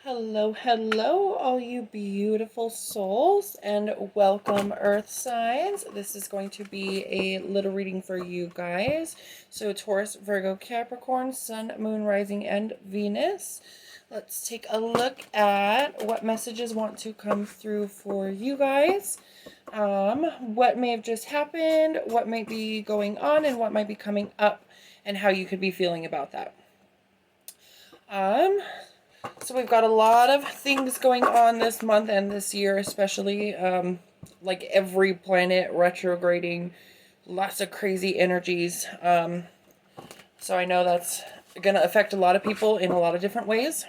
Hello, hello, all you beautiful souls, and welcome, Earth signs. This is going to be a little reading for you guys. So, Taurus, Virgo, Capricorn, Sun, Moon, Rising, and Venus. Let's take a look at what messages want to come through for you guys. What may have just happened, what might be going on, and what might be coming up, and how you could be feeling about that. So we've got a lot of things going on this month and this year, especially like every planet retrograding, lots of crazy energies. So I know that's going to affect a lot of people in a lot of different ways.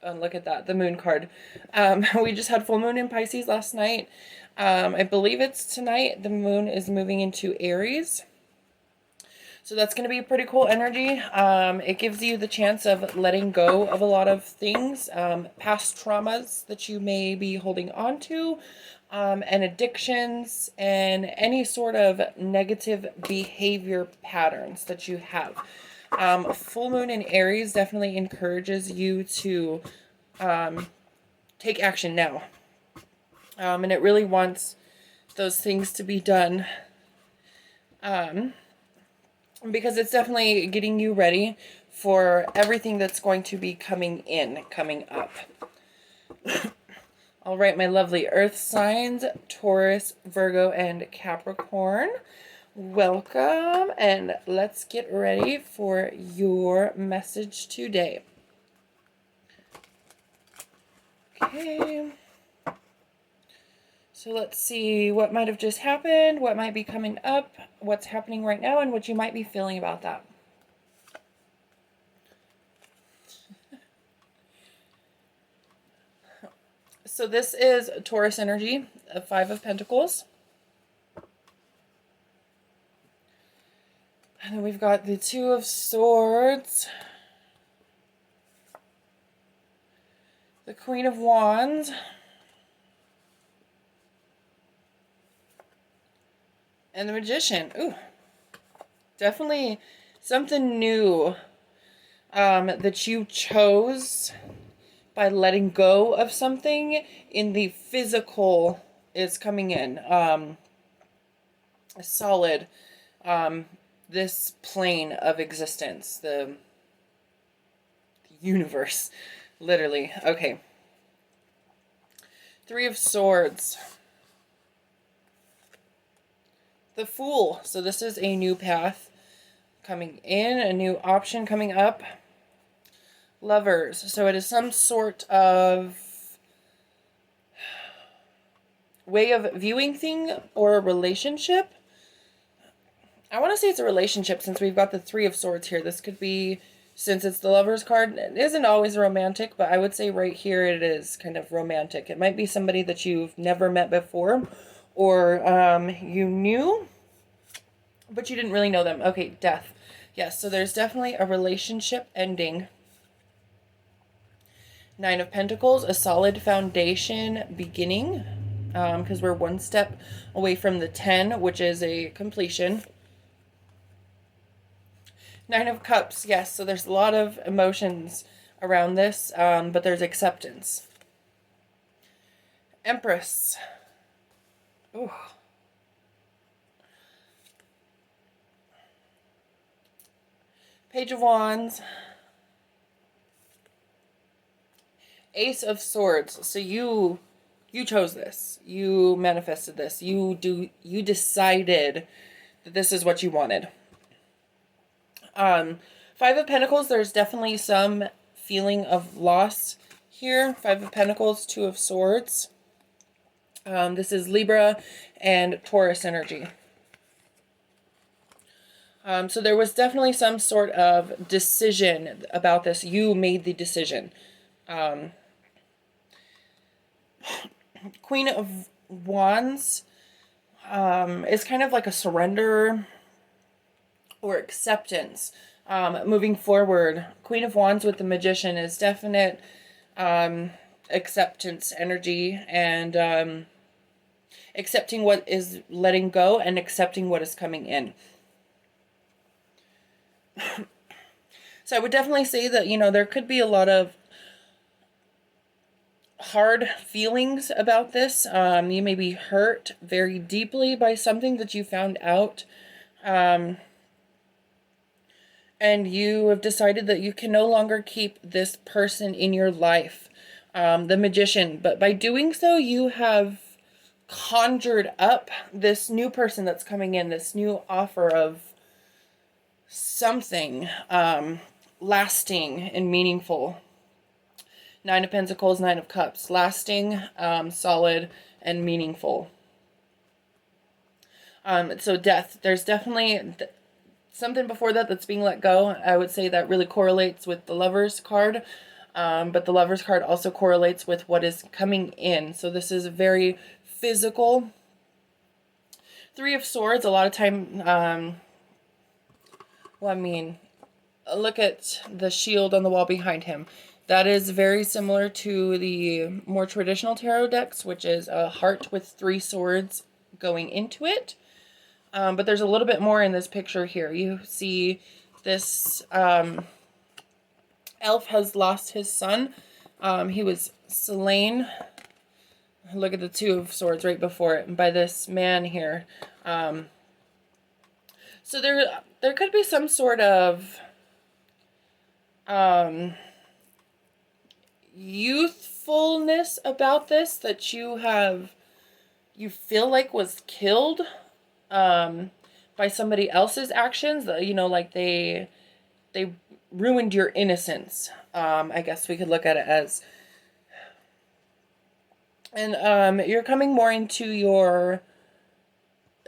And look at that, the moon card. We just had full moon in Pisces last night. I believe it's tonight. The moon is moving into Aries. So that's going to be a pretty cool energy. It gives you the chance of letting go of a lot of things, past traumas that you may be holding on to, and addictions, and any sort of negative behavior patterns that you have. Full moon in Aries definitely encourages you to take action now. And it really wants those things to be done. Because it's definitely getting you ready for everything that's going to be coming up. All right, my lovely earth signs, Taurus, Virgo, and Capricorn. Welcome, and let's get ready for your message today. Okay. So let's see what might have just happened, what might be coming up, what's happening right now, and what you might be feeling about that. So this is Taurus energy, a Five of Pentacles. And then we've got the Two of Swords, the Queen of Wands, and the Magician. Ooh, definitely something new that you chose by letting go of something in the physical is coming in. Solid. This plane of existence. The universe. Literally. Okay. Three of Swords. The Fool. So this is a new path coming in, a new option coming up. Lovers. So it is some sort of way of viewing thing or a relationship. I want to say it's a relationship since we've got the Three of Swords here. This could be, since it's the Lovers card, it isn't always romantic, but I would say right here it is kind of romantic. It might be somebody that you've never met before, or you knew, but you didn't really know them. Okay, Death. Yes, so there's definitely a relationship ending. Nine of Pentacles, a solid foundation beginning, because we're one step away from the 10, which is a completion. Nine of Cups, yes, so there's a lot of emotions around this, but there's acceptance. Empress. Ooh. Page of Wands. Ace of Swords. So you chose this. You manifested this. You decided that this is what you wanted. Five of Pentacles, there's definitely some feeling of loss here. Five of Pentacles, Two of Swords. This is Libra and Taurus energy. So there was definitely some sort of decision about this. You made the decision. Queen of Wands is kind of like a surrender or acceptance. Moving forward, Queen of Wands with the Magician is definite acceptance energy, and accepting what is letting go and accepting what is coming in. So I would definitely say that, there could be a lot of hard feelings about this. You may be hurt very deeply by something that you found out. And you have decided that you can no longer keep this person in your life, the Magician. But by doing so, you have conjured up this new person that's coming in, this new offer of something lasting and meaningful. Nine of Pentacles, Nine of Cups, lasting, solid, and meaningful. So death, there's definitely something before that that's being let go. I would say that really correlates with the Lovers card. But the Lovers card also correlates with what is coming in. So this is very physical. Three of Swords, a lot of time, well, I mean, look at the shield on the wall behind him. That is very similar to the more traditional tarot decks, which is a heart with 3 swords going into it. But there's a little bit more in this picture here. You see this elf has lost his son. He was slain. Look at the 2 of Swords right before it by this man here. So there could be some sort of youthfulness about this that you feel like was killed by somebody else's actions. You know, like they ruined your innocence. I guess we could look at it as. And you're coming more into your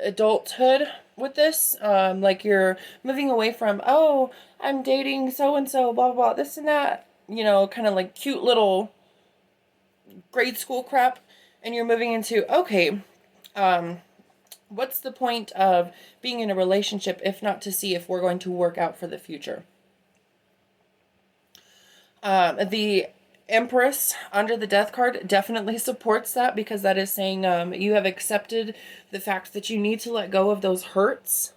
adulthood with this. Like you're moving away from, oh, I'm dating so-and-so, blah, blah, blah, this and that. You know, kind of like cute little grade school crap. And you're moving into, okay, what's the point of being in a relationship if not to see if we're going to work out for the future? The Empress under the Death card definitely supports that, because that is saying you have accepted the fact that you need to let go of those hurts.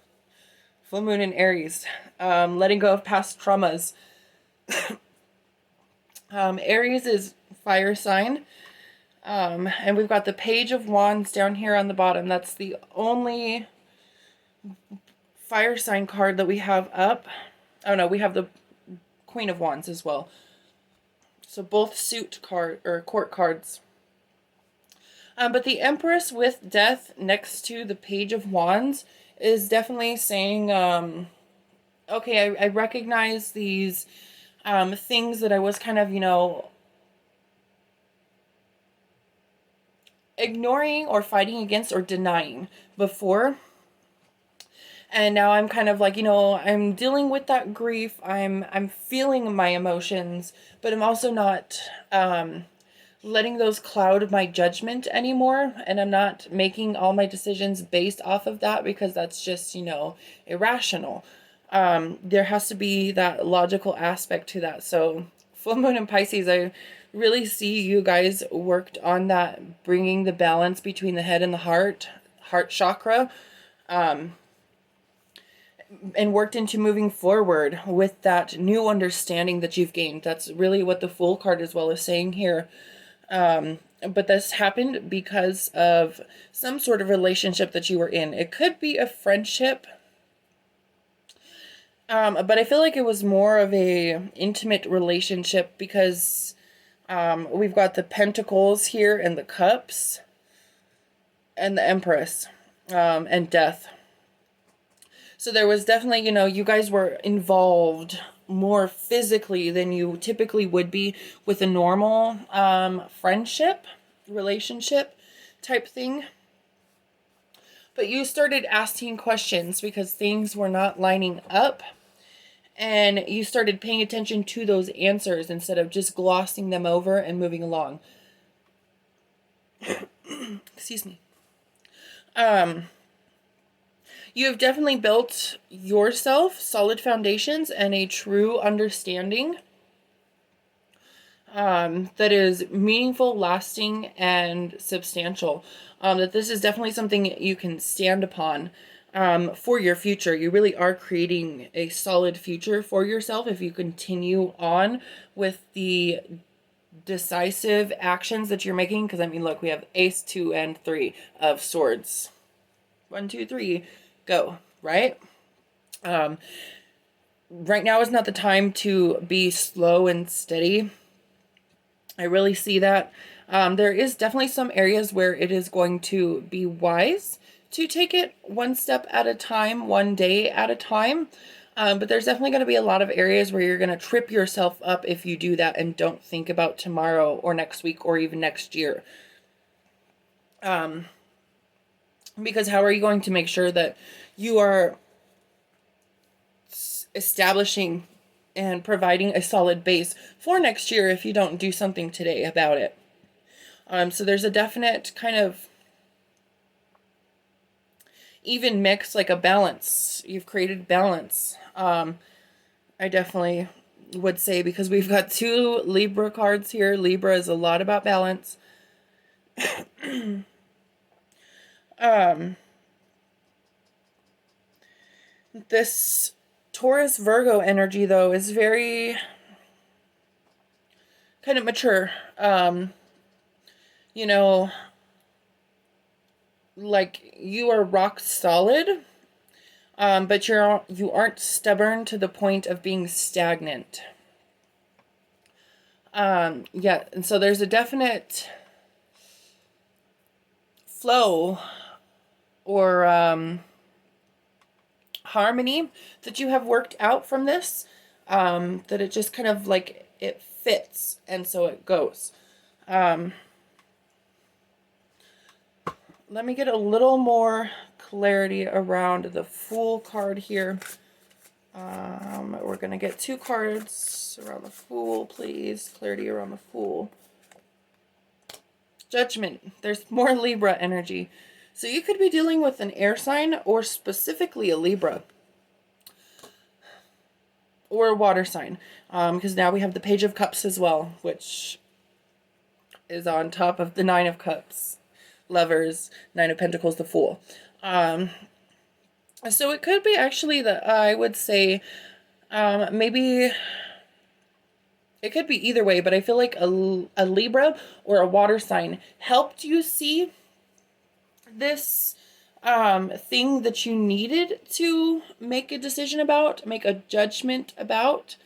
Full Moon in Aries, letting go of past traumas. Aries is fire sign. And we've got the Page of Wands down here on the bottom. That's the only fire sign card that we have up. Oh no, we have the Queen of Wands as well. So both suit card or court cards. But the Empress with Death next to the Page of Wands is definitely saying, okay, I recognize these things that I was kind of, you know, ignoring or fighting against or denying before. And now I'm kind of like, you know, I'm dealing with that grief. I'm feeling my emotions, but I'm also not letting those cloud my judgment anymore. And I'm not making all my decisions based off of that, because that's just, you know, irrational. There has to be that logical aspect to that. So Full Moon in Pisces, I really see you guys worked on that, bringing the balance between the head and the heart chakra. And worked into moving forward with that new understanding that you've gained. That's really what the Fool card as well is saying here. But this happened because of some sort of relationship that you were in. It could be a friendship. But I feel like it was more of a intimate relationship, because we've got the Pentacles here and the Cups and the Empress and Death. So there was definitely, you know, you guys were involved more physically than you typically would be with a normal friendship, relationship type thing. But you started asking questions because things were not lining up. And you started paying attention to those answers instead of just glossing them over and moving along. Excuse me. You have definitely built yourself solid foundations and a true understanding that is meaningful, lasting, and substantial. That this is definitely something you can stand upon for your future. You really are creating a solid future for yourself if you continue on with the decisive actions that you're making. Because, I mean, look, we have Ace, 2, and 3 of Swords. 1, 2, 3, go, right? Right now is not the time to be slow and steady. I really see that. There is definitely some areas where it is going to be wise to take it one step at a time, one day at a time. But there's definitely going to be a lot of areas where you're going to trip yourself up if you do that and don't think about tomorrow or next week or even next year. Because how are you going to make sure that you are establishing and providing a solid base for next year if you don't do something today about it? So there's a definite kind of even mix, like a balance. You've created balance. I definitely would say, because we've got 2 Libra cards here. Libra is a lot about balance. This Taurus Virgo energy, though, is very kind of mature. You know, like, you are rock solid, but you aren't stubborn to the point of being stagnant. Yeah, and so there's a definite flow or harmony that you have worked out from this, that it just kind of like it fits, and so it goes. Let me get a little more clarity around the Fool card here. We're going to get 2 cards around the Fool, please. Clarity around the Fool. Judgment. There's more Libra energy. So you could be dealing with an air sign, or specifically a Libra, or a water sign. Because now we have the Page of Cups as well, which is on top of the 9 of Cups. Lovers, 9 of Pentacles, the Fool. So it could be actually that I would say maybe it could be either way, but I feel like a Libra or a water sign helped you see this thing that you needed to make a decision about, make a judgment about,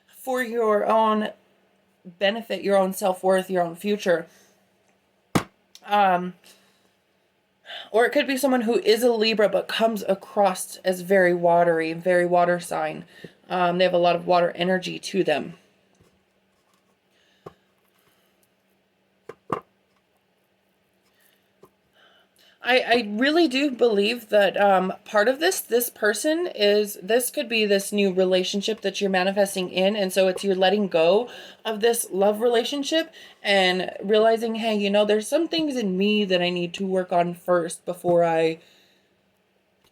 for your own benefit, your own self-worth, your own future. Or it could be someone who is a Libra but comes across as very watery, very water sign. They have a lot of water energy to them. I really do believe that part of this person is, this could be this new relationship that you're manifesting in, and so it's you're letting go of this love relationship and realizing, hey, you know, there's some things in me that I need to work on first before I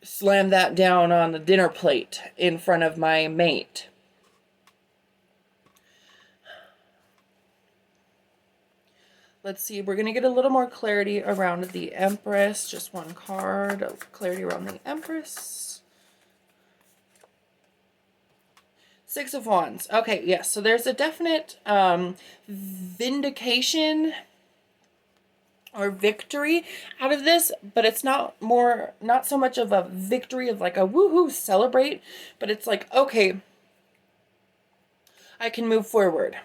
slam that down on the dinner plate in front of my mate. Let's see, we're going to get a little more clarity around the Empress. Just one card of clarity around the Empress. 6 of Wands. Okay, yes, so there's a definite vindication or victory out of this, but it's not so much of a victory of like a woohoo celebrate, but it's like, okay, I can move forward.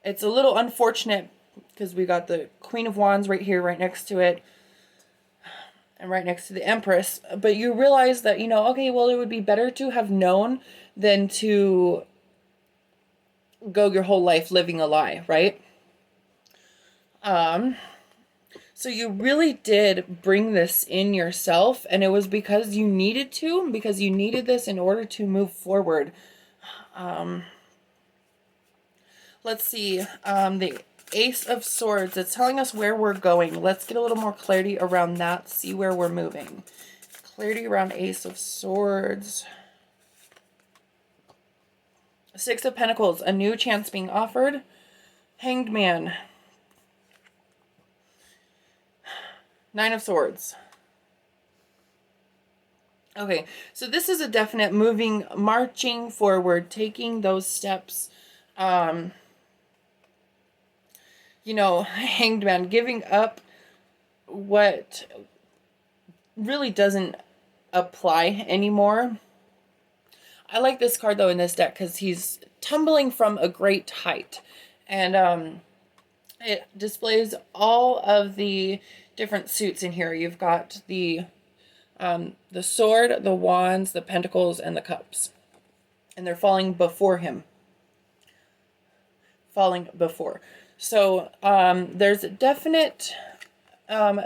It's a little unfortunate because we got the Queen of Wands right here, right next to it, and right next to the Empress. But you realize that, you know, okay, well, it would be better to have known than to go your whole life living a lie, right? So you really did bring this in yourself, and it was because you needed to, because you needed this in order to move forward. Let's see, the Ace of Swords, it's telling us where we're going. Let's get a little more clarity around that, see where we're moving. Clarity around Ace of Swords. 6 of Pentacles, a new chance being offered. Hanged Man. 9 of Swords. Okay, so this is a definite moving, marching forward, taking those steps. you know, Hanged Man, giving up what really doesn't apply anymore. I like this card though in this deck because he's tumbling from a great height, and it displays all of the different suits in here. You've got the sword, the wands, the pentacles, and the cups, and they're falling before him. Falling before. So there's a definite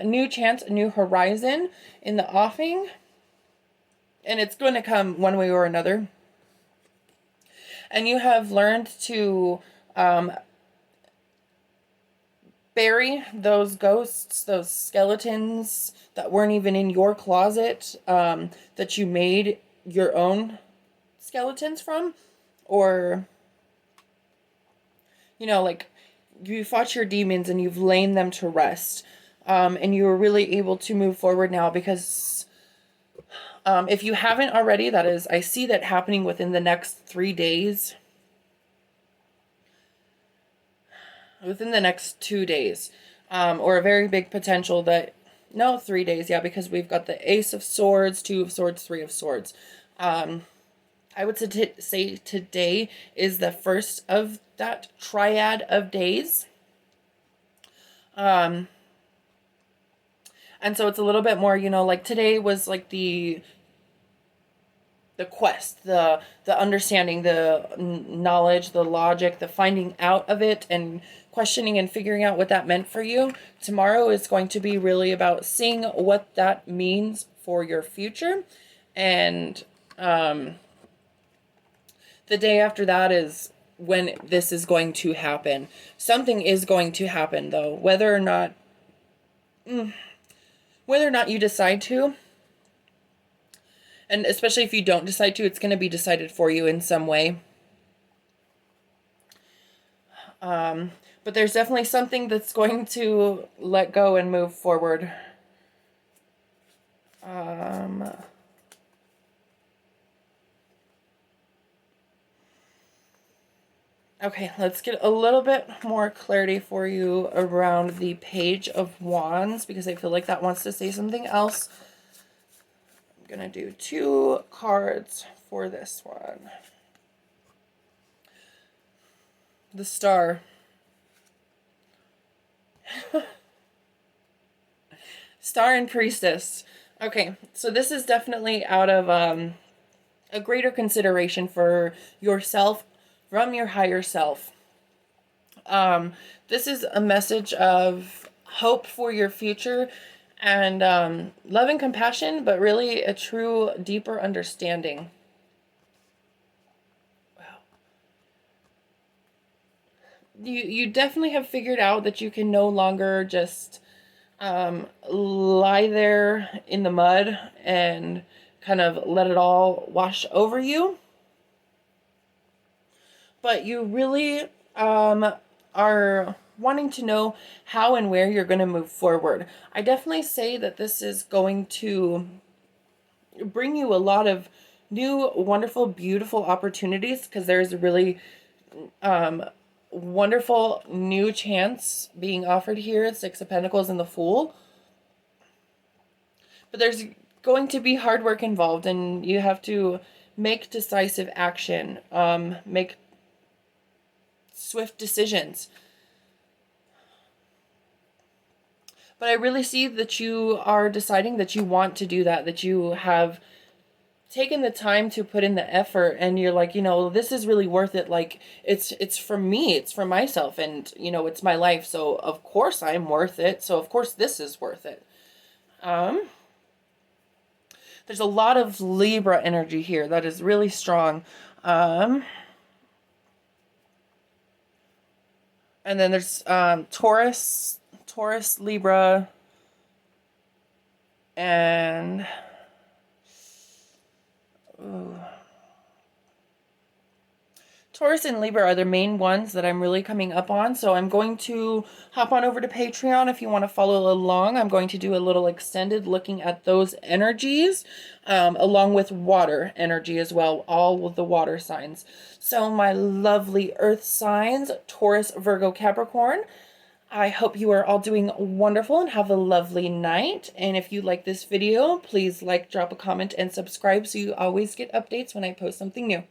new chance, a new horizon in the offing, and it's going to come one way or another. And you have learned to bury those ghosts, those skeletons that weren't even in your closet, that you made your own skeletons from, or, you know, like, you fought your demons and you've laid them to rest, and you are really able to move forward now because if you haven't already, that is, I see that happening within the next 3 days. Within the next 2 days, or a very big potential that, no, 3 days, yeah, because we've got the Ace of Swords, 2 of Swords, 3 of Swords. I would say today is the first of that triad of days. And so it's a little bit more, you know, like today was like the quest, the understanding, the knowledge, the logic, the finding out of it, and questioning and figuring out what that meant for you. Tomorrow is going to be really about seeing what that means for your future. And the day after that is when this is going to happen. Something is going to happen, though, whether or not you decide to. And especially if you don't decide to, it's going to be decided for you in some way. But there's definitely something that's going to let go and move forward. Okay, let's get a little bit more clarity for you around the Page of Wands, because I feel like that wants to say something else. I'm going to do 2 cards for this one. The Star. Star and Priestess. Okay, so this is definitely out of a greater consideration for yourself from your higher self. This is a message of hope for your future and love and compassion, but really a true, deeper understanding. Wow. You definitely have figured out that you can no longer just lie there in the mud and kind of let it all wash over you. But you really are wanting to know how and where you're going to move forward. I definitely say that this is going to bring you a lot of new, wonderful, beautiful opportunities, because there's a really wonderful new chance being offered here, 6 of Pentacles and the Fool. But there's going to be hard work involved, and you have to make decisive action, make swift decisions. But I really see that you are deciding that you want to do that, that you have taken the time to put in the effort, and you're like, you know, this is really worth it. Like, it's for me, it's for myself, and, you know, it's my life, so of course I'm worth it, so of course this is worth it. There's a lot of Libra energy here that is really strong. And then there's Taurus, Libra, and Taurus and Libra are the main ones that I'm really coming up on. So I'm going to hop on over to Patreon if you want to follow along. I'm going to do a little extended looking at those energies, along with water energy as well, all of the water signs. So my lovely earth signs, Taurus, Virgo, Capricorn, I hope you are all doing wonderful and have a lovely night. And if you like this video, please like, drop a comment, and subscribe so you always get updates when I post something new.